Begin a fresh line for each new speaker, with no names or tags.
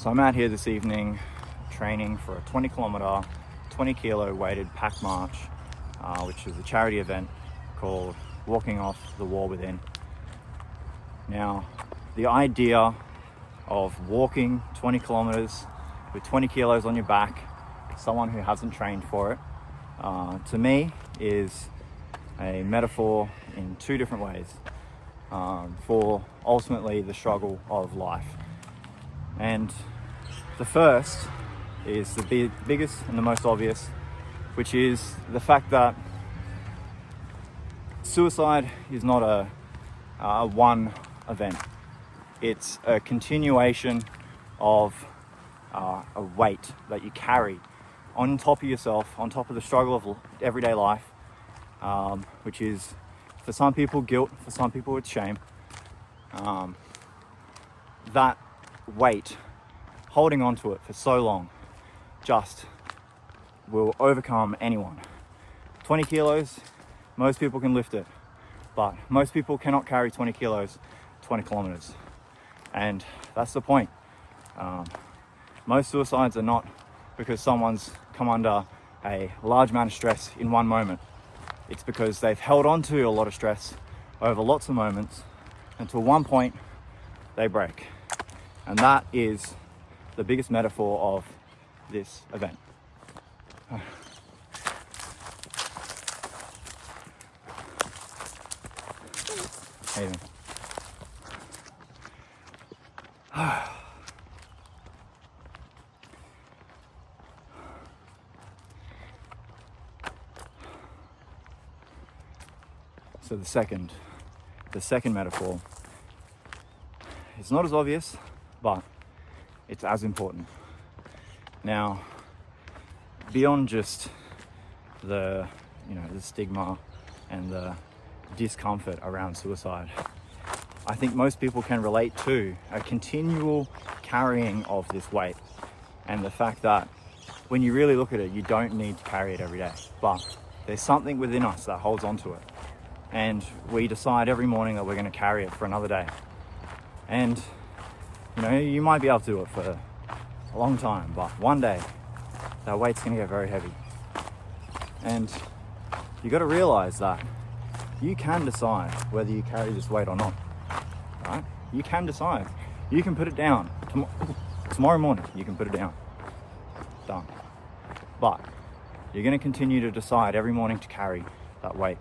So I'm out here this evening training for a 20 kilometer, 20 kilo weighted pack march, which is a charity event called Walking Off the Wall Within. Now, the idea of walking 20 kilometers with 20 kilos on your back, someone who hasn't trained for it, to me is a metaphor in two different ways for ultimately the struggle of life. And the first is the biggest and the most obvious, which is the fact that suicide is not a one event. It's a continuation of a weight that you carry on top of yourself, on top of the struggle of everyday life, which is for some people guilt, for some people it's shame. That weight, holding on to it for so long, just will overcome anyone. 20 kilos, most people can lift it, but most people cannot carry 20 kilos, 20 kilometers. And that's the point. Most suicides are not because someone's come under a large amount of stress in one moment. It's because they've held on to a lot of stress over lots of moments until one point they break. And that is the biggest metaphor of this event. Hey, man. So the second metaphor, it's not as obvious, but it's as important. Now, beyond just the stigma and the discomfort around suicide, I think most people can relate to a continual carrying of this weight, and the fact that when you really look at it, you don't need to carry it every day, but there's something within us that holds on to it. And we decide every morning that we're going to carry it for another day. And you might be able to do it for a long time, but one day that weight's going to get very heavy. And you got to realize that you can decide whether you carry this weight or not. Right? You can decide. You can put it down tomorrow morning. You can put it down. Done. But you're going to continue to decide every morning to carry that weight.